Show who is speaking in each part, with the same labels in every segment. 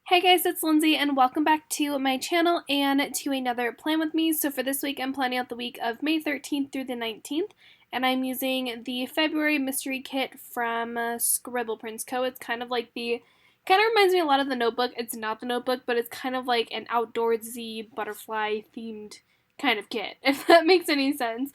Speaker 1: Hey guys, it's Lindsay and welcome back to my channel and to another plan with me. So for this week, I'm planning out the week of May 13th through the 19th, and I'm using the February mystery kit from Scribble Prints Co. It's kind of like kind of reminds me a lot of the Notebook. It's not the Notebook, but it's kind of like an outdoorsy butterfly themed kind of kit, if that makes any sense.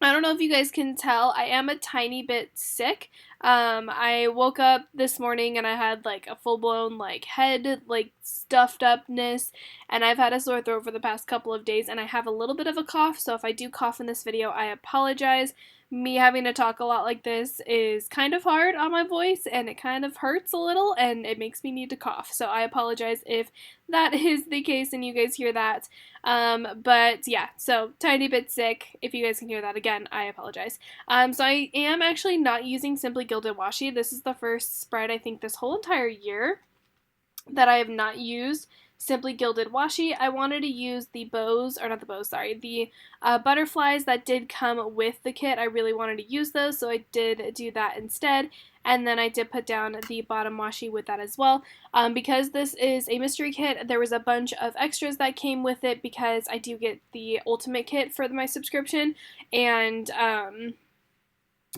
Speaker 1: I don't know if you guys can tell, I am a tiny bit sick. I woke up this morning and I had like a full blown like head like stuffed upness, and I've had a sore throat for the past couple of days, and I have a little bit of a cough. So if I do cough in this video, I apologize. Me having to talk a lot like this is kind of hard on my voice, and it kind of hurts a little, and it makes me need to cough. So I apologize if that is the case and you guys hear that. But yeah, so tiny bit sick. If you guys can hear that again, I apologize. So I am actually not using Simply Gilded Washi. This is the first spread, I think, this whole entire year that I have not used Simply Gilded Washi. I wanted to use the bows, or not the bows, sorry, the butterflies that did come with the kit. I really wanted to use those, so I did do that instead. And then I did put down the bottom washi with that as well. Because this is a mystery kit, there was a bunch of extras that came with it because I do get the ultimate kit for my subscription, and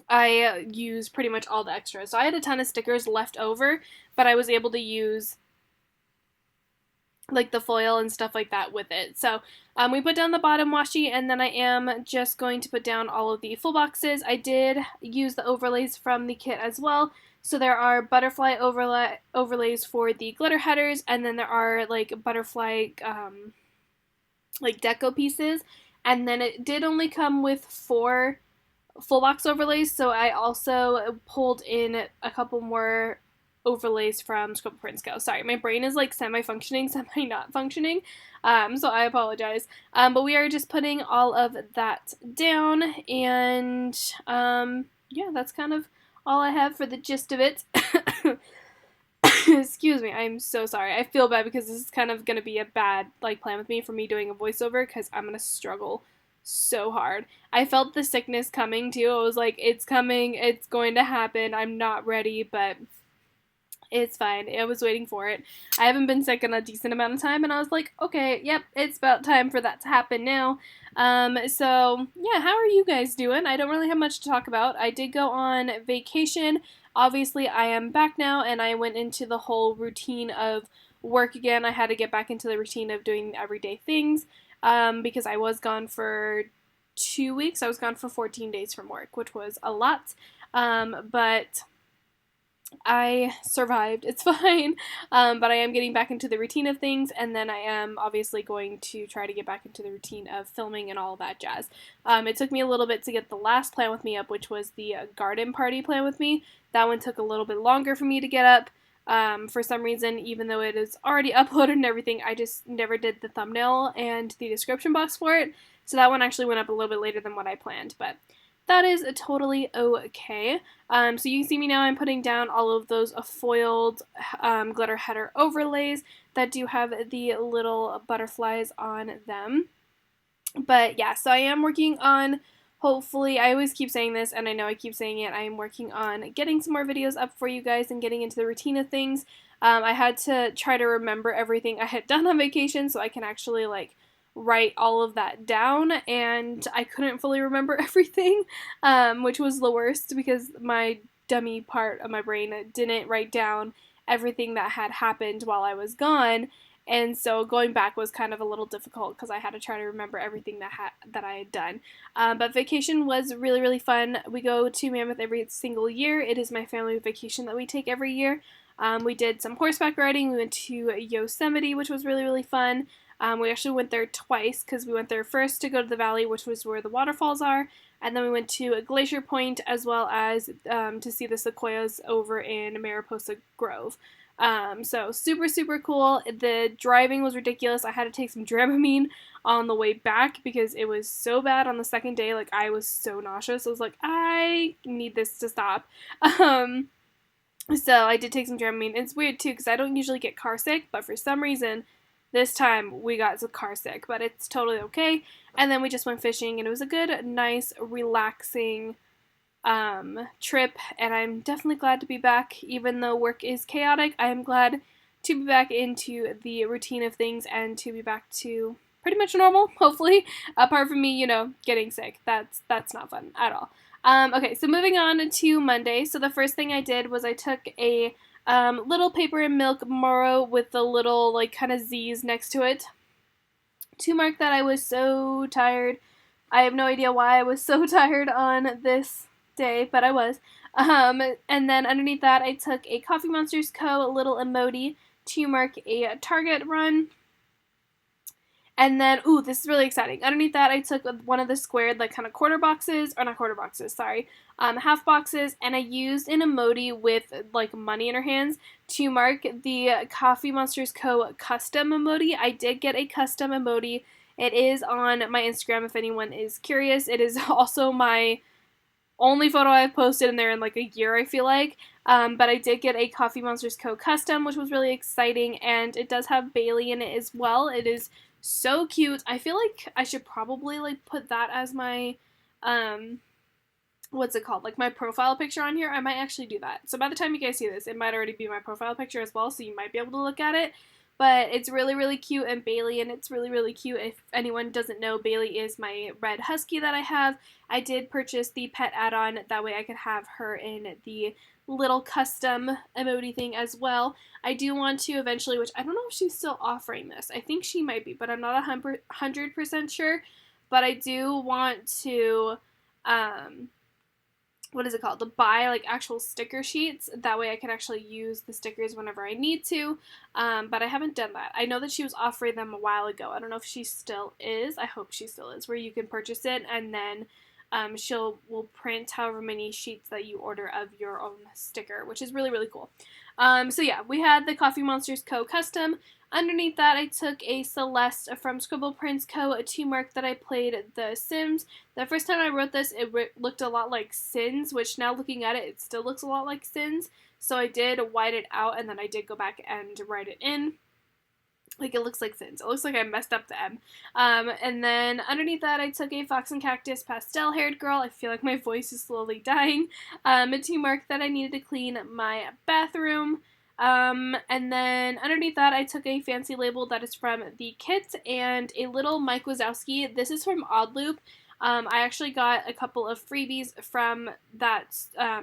Speaker 1: I use pretty much all the extras. So I had a ton of stickers left over, but I was able to use like the foil and stuff like that with it. So we put down the bottom washi, and then I am just going to put down all of the full boxes. I did use the overlays from the kit as well. So there are butterfly overlays for the glitter headers, and then there are like butterfly like deco pieces. And then it did only come with 4 full box overlays, so I also pulled in a couple more overlays from Scribble Prints Co. Sorry, my brain is like semi-functioning, semi-not functioning, so I apologize. But we are just putting all of that down, and yeah, that's kind of all I have for the gist of it. Excuse me, I'm so sorry. I feel bad because this is kind of going to be a bad like plan with me for me doing a voiceover, because I'm going to struggle so hard. I felt the sickness coming too. I was like, it's coming, it's going to happen. I'm not ready, but it's fine. I was waiting for it. I haven't been sick in a decent amount of time, and I was like, okay, yep, it's about time for that to happen now. So yeah, how are you guys doing? I don't really have much to talk about. I did go on vacation. Obviously, I am back now, and I went into the whole routine of work again. I had to get back into the routine of doing everyday things, because I was gone for 2 weeks. I was gone for 14 days from work, which was a lot. But I survived. It's fine. But I am getting back into the routine of things, and then I am obviously going to try to get back into the routine of filming and all that jazz. It took me a little bit to get the last plan with me up, which was the garden party plan with me. That one took a little bit longer for me to get up. For some reason, even though it is already uploaded and everything, I just never did the thumbnail and the description box for it. So that one actually went up a little bit later than what I planned, but that is totally okay. So you can see me now, I'm putting down all of those foiled glitter header overlays that do have the little butterflies on them. But yeah, so I am working on, hopefully, I always keep saying this, and I know I keep saying it, I am working on getting some more videos up for you guys and getting into the routine of things. I had to try to remember everything I had done on vacation so I can actually like write all of that down, and I couldn't fully remember everything, which was the worst because my dummy part of my brain didn't write down everything that had happened while I was gone, and so going back was kind of a little difficult because I had to try to remember everything that I had done. But vacation was really, really fun. We go to Mammoth every single year. It is my family vacation that we take every year. We did some horseback riding. We went to Yosemite, which was really, really fun. We actually went there twice because we went there first to go to the valley, which was where the waterfalls are, and then we went to a Glacier Point as well as to see the sequoias over in Mariposa Grove. So super, super cool. The driving was ridiculous. I had to take some Dramamine on the way back because it was so bad on the second day. Like, I was so nauseous. I was like, I need this to stop. So I did take some Dramamine. It's weird too because I don't usually get car sick, but for some reason this time we got car sick, but it's totally okay. And then we just went fishing, and it was a good, nice, relaxing trip, and I'm definitely glad to be back. Even though work is chaotic, I am glad to be back into the routine of things and to be back to pretty much normal, hopefully, apart from me, getting sick. That's not fun at all. Okay, so moving on to Monday. So the first thing I did was I took a little paper and milk Moro with the little like kind of Z's next to it to mark that I was so tired. I have no idea why I was so tired on this day, but I was. And then underneath that, I took a Coffee Monsters Co. little emoji to mark a Target run. And then, ooh, this is really exciting. Underneath that, I took one of the squared, like, kind of quarter boxes, or not quarter boxes, sorry, half boxes, and I used an emoji with, like, money in her hands to mark the Coffee Monsters Co. custom emoji. I did get a custom emoji. It is on my Instagram if anyone is curious. It is also my only photo I've posted in there in, like, a year, I feel like. But I did get a Coffee Monsters Co. custom, which was really exciting, and it does have Bailey in it as well. It is so cute. I feel like I should probably like put that as my what's it called? Like my profile picture on here. I might actually do that. So by the time you guys see this, it might already be my profile picture as well, so you might be able to look at it. But it's really, really cute, and Bailey, and it's really, really cute. If anyone doesn't know, Bailey is my red husky that I have. I did purchase the pet add-on. That way I could have her in the little custom emoji thing as well. I do want to eventually, which I don't know if she's still offering this. I think she might be, but I'm not 100% sure. But I do want to, what is it called? To buy like actual sticker sheets. That way I can actually use the stickers whenever I need to. But I haven't done that. I know that she was offering them a while ago. I don't know if she still is. I hope she still is, where you can purchase it and then will print however many sheets that you order of your own sticker, which is really, really cool. So yeah, we had the Coffee Monsters Co. custom. Underneath that, I took a Celeste from Scribble Prints Co. to mark that I played The Sims. The first time I wrote this, it looked a lot like Sins, which now looking at it, it still looks a lot like Sins. So I did white it out, and then I did go back and write it in. Like, it looks like Sins. It looks like I messed up the M. And then underneath that, I took a Fox and Cactus pastel-haired girl. I feel like my voice is slowly dying. To mark that I needed to clean my bathroom. And then underneath that, I took a fancy label that is from The Kit and a little Mike Wazowski. This is from Odd Loop. I actually got a couple of freebies from that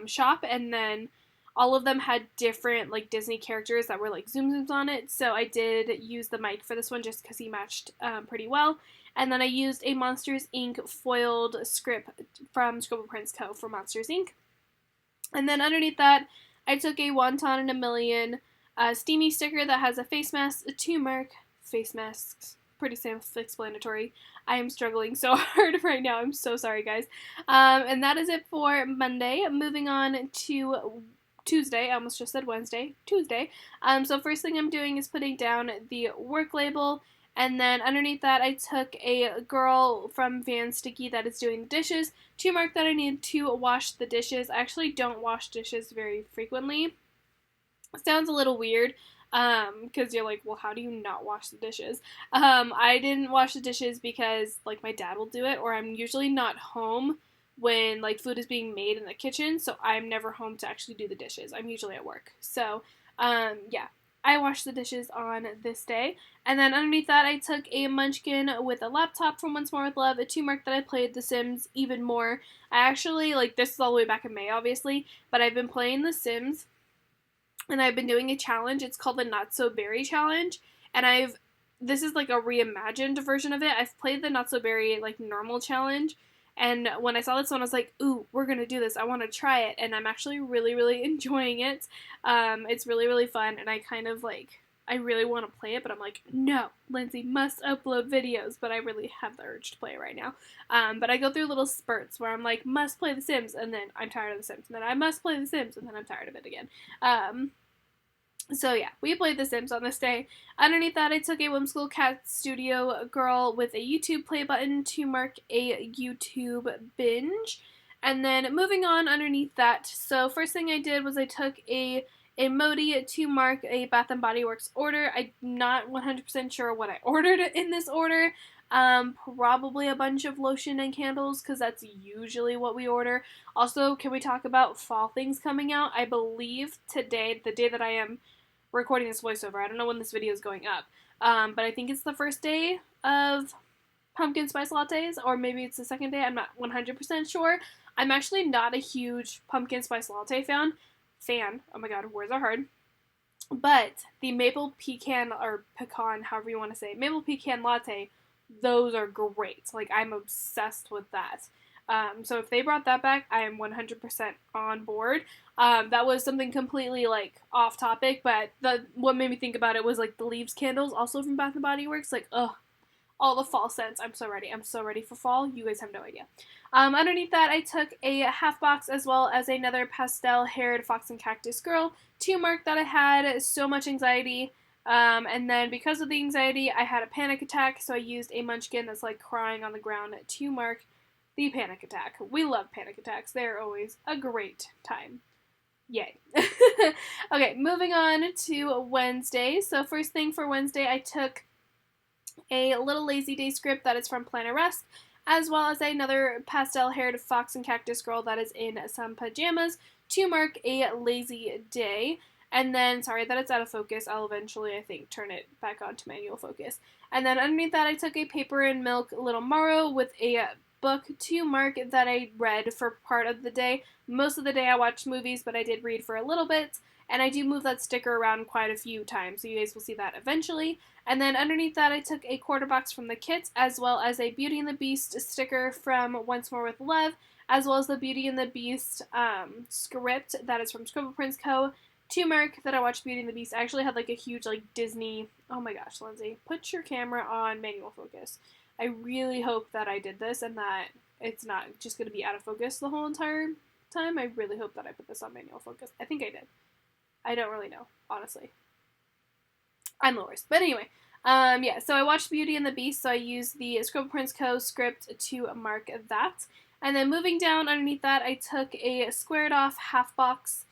Speaker 1: shop, and then all of them had different like Disney characters that were like zooms on it. So I did use the Mike for this one just because he matched pretty well. And then I used a Monsters Inc. foiled script from Scribble Prints Co. for Monsters Inc. And then underneath that, I took a Wonton and a Million steamy sticker that has a face mask to mark face masks. Pretty self-explanatory. I am struggling so hard right now. I'm so sorry, guys. And that is it for Monday. Moving on to Tuesday. I almost just said Wednesday. Tuesday. So first thing I'm doing is putting down the work label. And then underneath that, I took a girl from Van Sticky that is doing the dishes to mark that I need to wash the dishes. I actually don't wash dishes very frequently. It sounds a little weird, because you're like, well, how do you not wash the dishes? I didn't wash the dishes because, like, my dad will do it, or I'm usually not home when, like, food is being made in the kitchen, so I'm never home to actually do the dishes. I'm usually at work. So, yeah. I washed the dishes on this day. And then underneath that, I took a munchkin with a laptop from Once More With Love to mark that I played The Sims even more. I actually, like, this is all the way back in May, obviously, but I've been playing The Sims, and I've been doing a challenge. It's called the Not So Berry Challenge, and this is, like, a reimagined version of it. I've played the Not So Berry, like, normal challenge, and when I saw this one, I was like, ooh, we're going to do this. I want to try it. And I'm actually really, really enjoying it. It's really, really fun. And I kind of like, I really want to play it. But I'm like, no, Lindsay must upload videos. But I really have the urge to play it right now. But I go through little spurts where I'm like, must play The Sims. And then I'm tired of The Sims. And then I must play The Sims. And then I'm tired of it again. So yeah, we played The Sims on this day. Underneath that, I took a Whimsical Cat Studio girl with a YouTube play button to mark a YouTube binge. And then moving on underneath that, so first thing I did was I took a emoji to mark a Bath & Body Works order. I'm not 100% sure what I ordered in this order. Probably a bunch of lotion and candles, because that's usually what we order. Also, can we talk about fall things coming out? I believe today, the day that I am recording this voiceover. I don't know when this video is going up, but I think it's the first day of pumpkin spice lattes, or maybe it's the second day. I'm not 100% sure. I'm actually not a huge pumpkin spice latte fan. Oh my god, words are hard. But the maple pecan, or pecan, however you want to say it, maple pecan latte, those are great. Like, I'm obsessed with that. So if they brought that back, I am 100% on board. That was something completely, like, off topic, but what made me think about it was, like, the leaves candles, also from Bath & Body Works. Like, ugh, all the fall scents. I'm so ready. I'm so ready for fall. You guys have no idea. Underneath that, I took a half box as well as another pastel-haired fox and cactus girl to mark that I had so much anxiety. And then because of the anxiety, I had a panic attack, so I used a munchkin that's like crying on the ground to mark the panic attack. We love panic attacks. They're always a great time. Yay. Okay, moving on to Wednesday. So first thing for Wednesday, I took a little lazy day script that is from Planet Rest, as well as another pastel-haired fox and cactus girl that is in some pajamas to mark a lazy day. And then, sorry that it's out of focus, I'll eventually, I think, turn it back on to manual focus. And then underneath that, I took a paper and milk little Morrow with a book to mark that I read for part of the day. Most of the day I watched movies, but I did read for a little bit. And I do move that sticker around quite a few times, so you guys will see that eventually. And then underneath that, I took a quarter box from the kits, as well as a Beauty and the Beast sticker from Once More with Love, as well as the Beauty and the Beast script that is from Scribble Prince Co. to mark that I watched Beauty and the Beast. I actually had like a huge like Disney, oh my gosh, Lindsay, put your camera on manual focus. I really hope that I did this and that it's not just going to be out of focus the whole entire time. I really hope that I put this on manual focus. I think I did. I don't really know, honestly. I'm the worst. But anyway, yeah, so I watched Beauty and the Beast, so I used the Scribble Prince Co. script to mark that. And then moving down underneath that, I took a squared off half box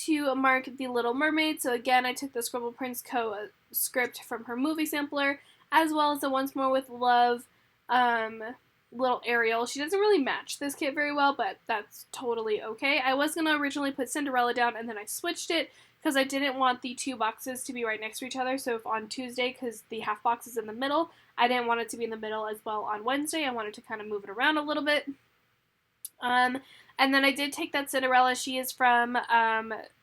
Speaker 1: to mark the Little Mermaid. So again, I took the Scribble Prince Co. script from her movie sampler, as well as the Once More with Love little Ariel. She doesn't really match this kit very well, but that's totally okay. I was going to originally put Cinderella down, and then I switched it because I didn't want the two boxes to be right next to each other. So if on Tuesday, because the half box is in the middle, I didn't want it to be in the middle as well on Wednesday. I wanted to kind of move it around a little bit. And then I did take that Cinderella. She is from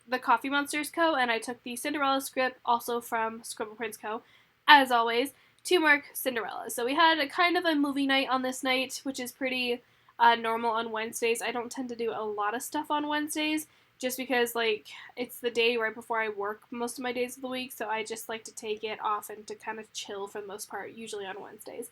Speaker 1: the Coffee Monsters Co. And I took the Cinderella script also from Scribble Prince Co. as always to mark Cinderella. So we had a kind of a movie night on this night, which is pretty normal on Wednesdays. I don't tend to do a lot of stuff on Wednesdays, just because, like, it's the day right before I work most of my days of the week, so I just like to take it off and to kind of chill for the most part, usually on Wednesdays.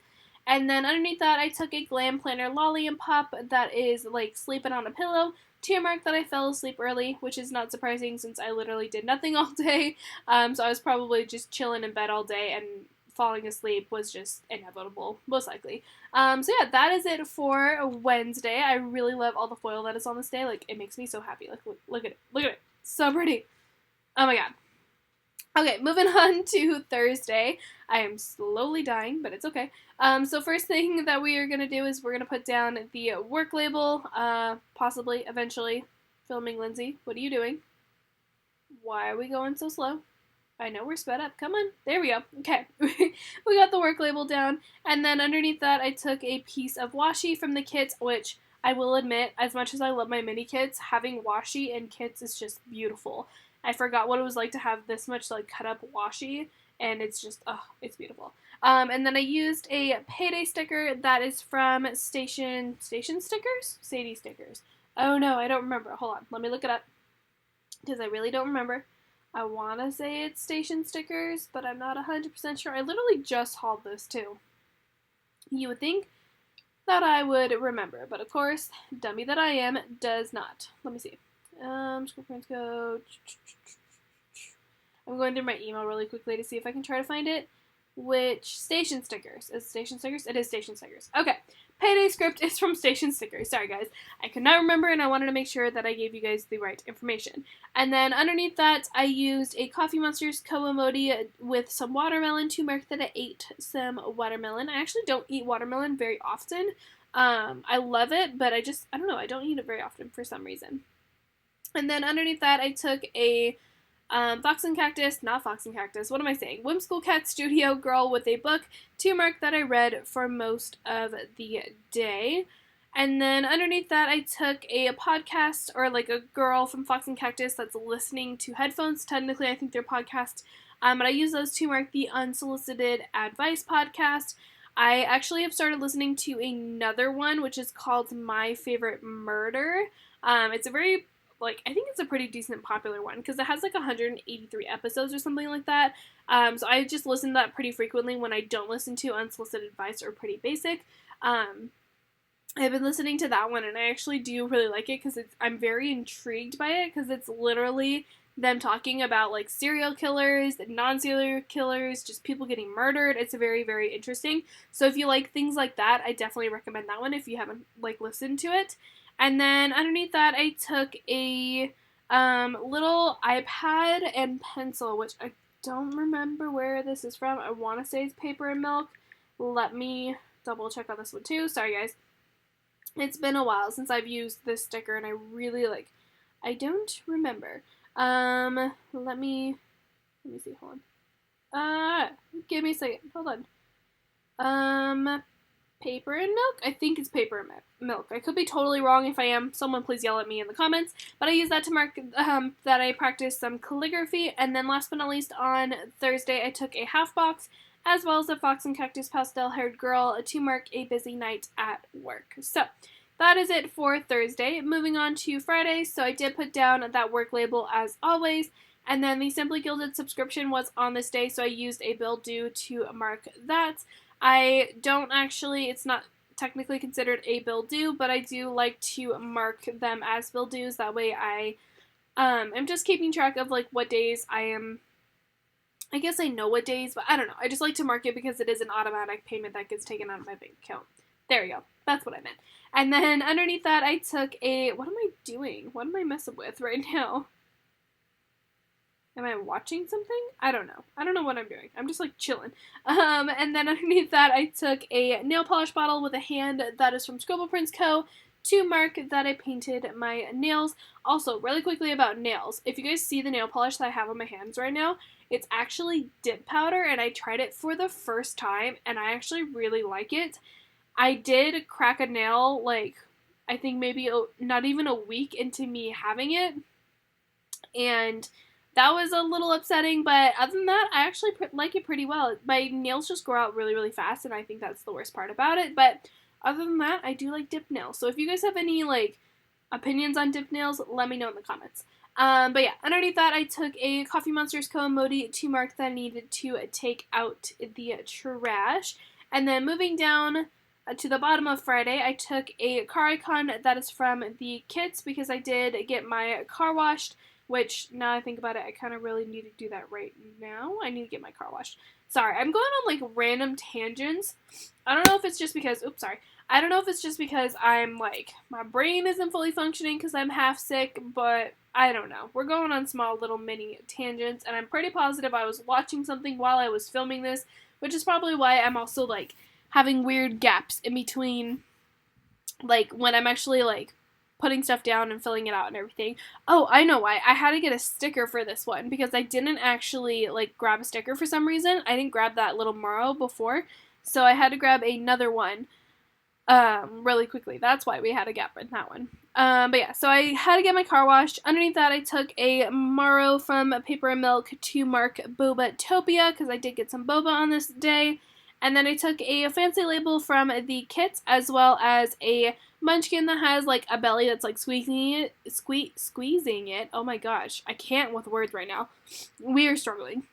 Speaker 1: And then underneath that, I took a Glam Planner Lolly and Pop that is, like, sleeping on a pillow to mark that I fell asleep early, which is not surprising since I literally did nothing all day. So I was probably just chilling in bed all day, and falling asleep was just inevitable, most likely. So yeah, that is it for Wednesday. I really love all the foil that is on this day. Like, it makes me so happy. Like, look at it. Look at it. So pretty. Oh my god. Okay, moving on to Thursday. I am slowly dying, but it's okay. So first thing that we are going to do is we're going to put down the work label, possibly, eventually. Filming Lindsay, what are you doing? Why are we going so slow? I know we're sped up. Come on. There we go. Okay. We got the work label down. And then underneath that, I took a piece of washi from the kits, which I will admit, as much as I love my mini kits, having washi in kits is just beautiful. I forgot what it was like to have this much, like, cut up washi, and it's just, oh, it's beautiful. And then I used a payday sticker that is from Station Stickers? Sadie Stickers. Oh no, I don't remember. Hold on. Let me look it up, because I really don't remember. I want to say it's Station Stickers, but I'm not 100% sure. I literally just hauled this too. You would think that I would remember, but of course, dummy that I am, does not. Let me see. Scribble Prince Co. I'm going through my email really quickly to see if I can try to find it. Which Station Stickers? Is it Station Stickers? It is Station Stickers. Okay. Payday script is from Station Stickers. Sorry, guys. I could not remember, and I wanted to make sure that I gave you guys the right information. And then underneath that, I used a Coffee Monsters Co. emoji with some watermelon to mark that I ate some watermelon. I actually don't eat watermelon very often. I love it, but I don't know, I don't eat it very often for some reason. And then underneath that, I took a Fox and Cactus, not Fox and Cactus, what am I saying? Whimsical Cat Studio Girl with a book to mark that I read for most of the day. And then underneath that, I took a podcast, or like a girl from Fox and Cactus that's listening to headphones. Technically, I think they're podcasts. But I use those to mark the Unsolicited Advice podcast. I actually have started listening to another one, which is called My Favorite Murder. It's a very, I think it's a pretty decent popular one, because it has 183 episodes or something like that. So I just listen to that pretty frequently when I don't listen to Unsolicited Advice or Pretty Basic. I've been listening to that one, and I actually do really like it, because I'm very intrigued by it, because it's literally them talking about serial killers, non-serial killers, just people getting murdered. It's very, very interesting. So if you like things like that, I definitely recommend that one if you haven't listened to it. And then underneath that, I took a little iPad and pencil, which I don't remember where this is from. I want to say it's Paper and Milk. Let me double check on this one too. Sorry, guys. It's been a while since I've used this sticker, and I really I don't remember. Let me see, hold on. Give me a second, hold on. Paper and Milk? I think it's Paper and Milk. I could be totally wrong. If I am, someone please yell at me in the comments. But I use that to mark that I practiced some calligraphy. And then last but not least, on Thursday, I took a half box, as well as a Fox and Cactus pastel-haired girl, to mark a busy night at work. So that is it for Thursday. Moving on to Friday, so I did put down that work label as always, and then the Simply Gilded subscription was on this day, so I used a bill due to mark that. I don't actually, it's not technically considered a bill due, but I do like to mark them as bill dues. That way I am just keeping track of what days I am. I guess I know what days, but I don't know. I just like to mark it because it is an automatic payment that gets taken out of my bank account. There we go. That's what I meant. And then underneath that, I took a, what am I doing? What am I messing with right now? Am I watching something? I don't know. I don't know what I'm doing. I'm just chilling. And then underneath that, I took a nail polish bottle with a hand that is from Scribble Prints Co. to mark that I painted my nails. Also, really quickly about nails. If you guys see the nail polish that I have on my hands right now, it's actually dip powder, and I tried it for the first time, and I actually really like it. I did crack a nail, I think maybe not even a week into me having it, and that was a little upsetting, but other than that, I actually like it pretty well. My nails just grow out really, really fast, and I think that's the worst part about it, but other than that, I do like dip nails. So if you guys have any, opinions on dip nails, let me know in the comments. But yeah, underneath that, I took a Coffee Monsters Co. emoji to mark that I needed to take out the trash. And then moving down to the bottom of Friday, I took a car icon that is from the kits, because I did get my car washed, which, now I think about it, I kind of really need to do that right now. I need to get my car washed. Sorry, I'm going on, random tangents. I don't know if it's just because, oops, sorry. I don't know if it's just because I'm, my brain isn't fully functioning because I'm half sick, but I don't know. We're going on small little mini tangents, and I'm pretty positive I was watching something while I was filming this, which is probably why I'm also, having weird gaps in between, when I'm actually, putting stuff down and filling it out and everything. Oh, I know why. I had to get a sticker for this one, because I didn't actually, grab a sticker for some reason. I didn't grab that little Moro before, so I had to grab another one really quickly. That's why we had a gap in that one. But yeah, so I had to get my car washed. Underneath that, I took a Moro from Paper and Milk to mark Boba-topia, because I did get some boba on this day. And then I took a fancy label from the kits, as well as a munchkin that has a belly that's squeezing it. Oh my gosh, I can't with words right now. We are struggling.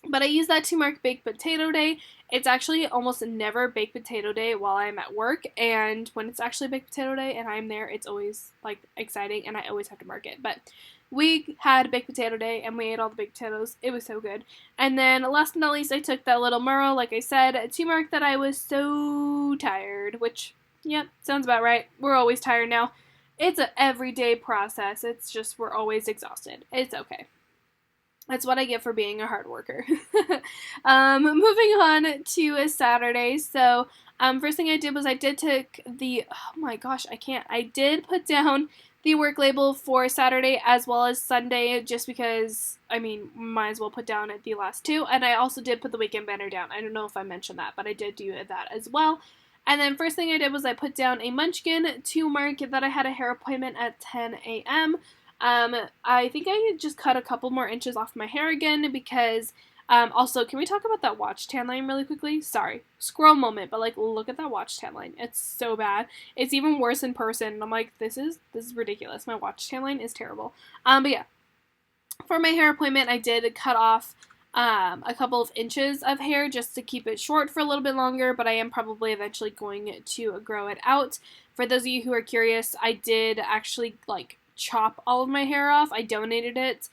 Speaker 1: But I use that to mark Baked Potato Day. It's actually almost never Baked Potato Day while I'm at work, and when it's actually Baked Potato Day and I'm there, it's always exciting, and I always have to mark it. But we had Baked Potato Day, and we ate all the baked potatoes. It was so good. And then last but not least, I took that little Muro, like I said, to mark that I was so tired, which, yep, sounds about right. We're always tired now. It's an everyday process. It's just we're always exhausted. It's okay. That's what I get for being a hard worker. Moving on to a Saturday. So, first thing I did was I did take the, oh my gosh, I did put down the work label for Saturday as well as Sunday, just because, I mean, might as well put down at the last two. And I also did put the weekend banner down. I don't know if I mentioned that, but I did do that as well. And then first thing I did was I put down a munchkin to mark that I had a hair appointment at 10 a.m. I think I just cut a couple more inches off my hair again because, also, can we talk about that watch tan line really quickly? Sorry, squirrel moment, but like, look at that watch tan line. It's so bad. It's even worse in person. And I'm like, this is ridiculous. My watch tan line is terrible. But yeah, for my hair appointment, I did cut off a couple of inches of hair just to keep it short for a little bit longer, but I am probably eventually going to grow it out. For those of you who are curious, I did actually like chop all of my hair off. I donated it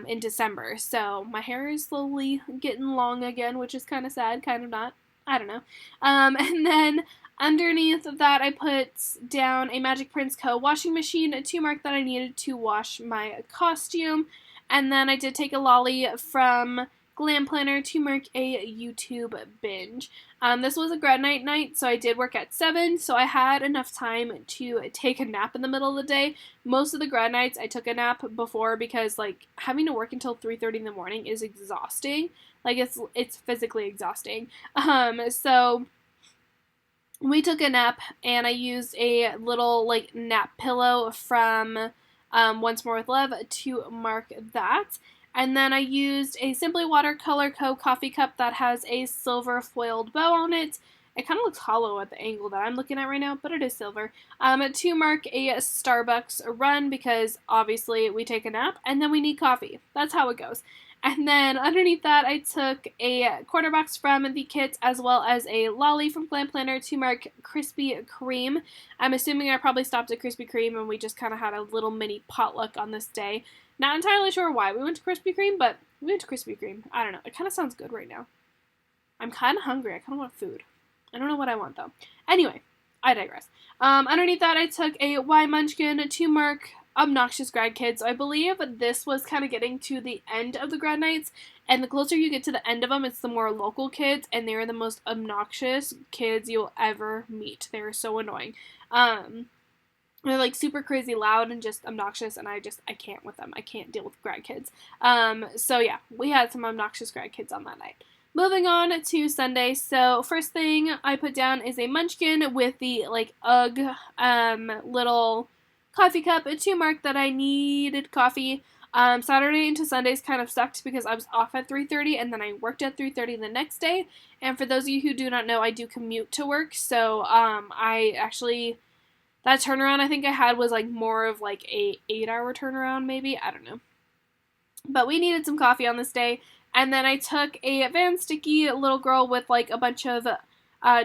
Speaker 1: in December, so my hair is slowly getting long again, which is kind of sad, kind of not, I don't know. And then underneath of that, I put down a Magic Prince Co. washing machine to mark that I needed to wash my costume. And then I did take a lolly from Glam Planner to mark a YouTube binge. This was a grad night, so I did work at 7, so I had enough time to take a nap in the middle of the day. Most of the grad nights I took a nap before because, like, having to work until 3:30 in the morning is exhausting. Like, it's physically exhausting. So we took a nap, and I used a little, like, nap pillow from Once More With Love to mark that. And then I used a Simply Watercolor Co. coffee cup that has a silver foiled bow on it. It kind of looks hollow at the angle that I'm looking at right now, but it is silver. To mark a Starbucks run because obviously we take a nap and then we need coffee. That's how it goes. And then underneath that, I took a quarter box from the kit as well as a lolly from Glam Planner to mark Krispy Kreme. I'm assuming I probably stopped at Krispy Kreme and we just kind of had a little mini potluck on this day. Not entirely sure why we went to Krispy Kreme, but we went to Krispy Kreme. I don't know. It kind of sounds good right now. I'm kind of hungry. I kind of want food. I don't know what I want, though. Anyway, I digress. Underneath that, I took a Y Munchkin to mark obnoxious grad kids. So I believe this was kind of getting to the end of the grad nights, and the closer you get to the end of them, it's the more local kids, and they're the most obnoxious kids you'll ever meet. They're so annoying. They're like super crazy loud and just obnoxious, and I can't with them. I can't deal with grad kids. So yeah, we had some obnoxious grad kids on that night. Moving on to Sunday. So first thing I put down is a munchkin with the like UGG little coffee cup to mark that I needed coffee. Saturday into Sundays kind of sucked because I was off at 3:30 and then I worked at 3:30 the next day. And for those of you who do not know, I do commute to work, so I actually, that turnaround I think I had was like more of like a 8-hour turnaround maybe, I don't know. But we needed some coffee on this day, and then I took a Van Sticky little girl with like a bunch of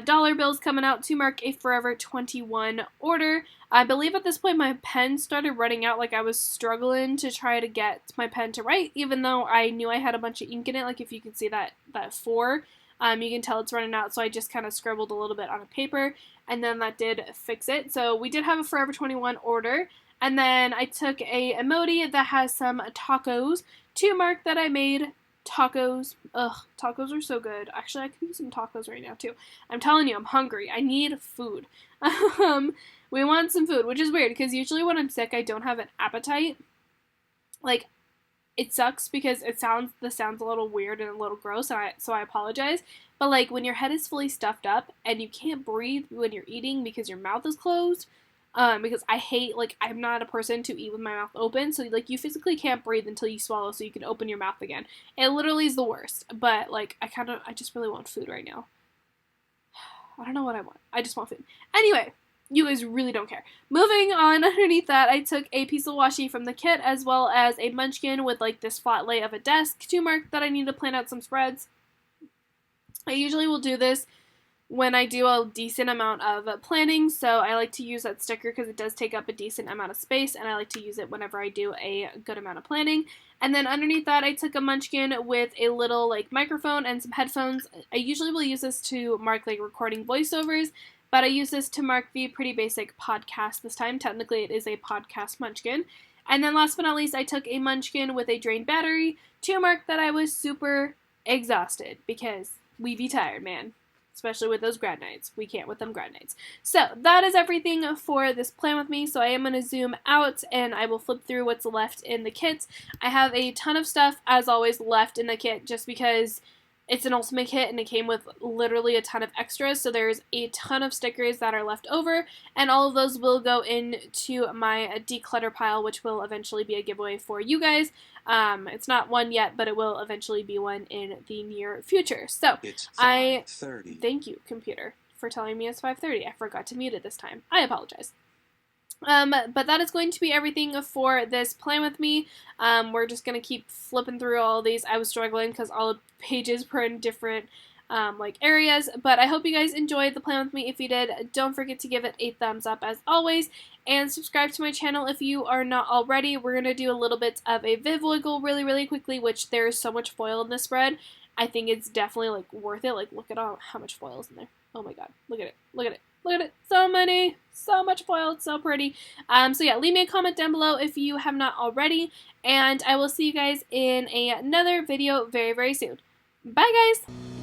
Speaker 1: dollar bills coming out to mark a Forever 21 order. I believe at this point my pen started running out, like I was struggling to try to get my pen to write, even though I knew I had a bunch of ink in it. Like if you can see that 4, you can tell it's running out, so I just kind of scribbled a little bit on a paper, and then that did fix it. So we did have a Forever 21 order, and then I took a emoji that has some tacos to mark that I made tacos. Ugh, tacos are so good. Actually, I could use some tacos right now too. I'm telling you, I'm hungry. I need food. We want some food, which is weird because usually when I'm sick, I don't have an appetite. Like, it sucks because the sound's a little weird and a little gross, so I apologize. But like when your head is fully stuffed up and you can't breathe when you're eating because your mouth is closed, because I hate, like, I'm not a person to eat with my mouth open, so like you physically can't breathe until you swallow so you can open your mouth again. It literally is the worst. But like I just really want food right now. I don't know what I want. I just want food. Anyway, you guys really don't care. Moving on, underneath that, I took a piece of washi from the kit as well as a munchkin with like this flat lay of a desk to mark that I need to plan out some spreads. I usually will do this when I do a decent amount of planning, so I like to use that sticker because it does take up a decent amount of space, and I like to use it whenever I do a good amount of planning. And then underneath that, I took a munchkin with a little like microphone and some headphones. I usually will use this to mark like recording voiceovers, but I use this to mark the Pretty Basic podcast this time. Technically, it is a podcast munchkin. And then last but not least, I took a munchkin with a drained battery to mark that I was super exhausted because we be tired, man. especially with those grad nights. We can't with them grad nights. So that is everything for this plan with me. So I am going to zoom out and I will flip through what's left in the kits. I have a ton of stuff, as always, left in the kit just because it's an ultimate kit and it came with literally a ton of extras, so there's a ton of stickers that are left over, and all of those will go into my declutter pile, which will eventually be a giveaway for you guys. It's not one yet, but it will eventually be one in the near future. So
Speaker 2: it's 5:30.
Speaker 1: Thank you, computer, for telling me it's 5:30. I forgot to mute it this time. I apologize. But that is going to be everything for this plan with me. We're just going to keep flipping through all these. I was struggling because all the pages were in different like areas, but I hope you guys enjoyed the plan with me. If you did, don't forget to give it a thumbs up as always, and subscribe to my channel if you are not already. We're going to do a little bit of a Viv wiggle really quickly, which there is so much foil in this spread. I think it's definitely like worth it. Like, look at how much foil is in there. Oh my god, look at it, look at it. Look at it. So many. So much foil. It's so pretty. So yeah, leave me a comment down below if you have not already. And I will see you guys in another video very soon. Bye, guys.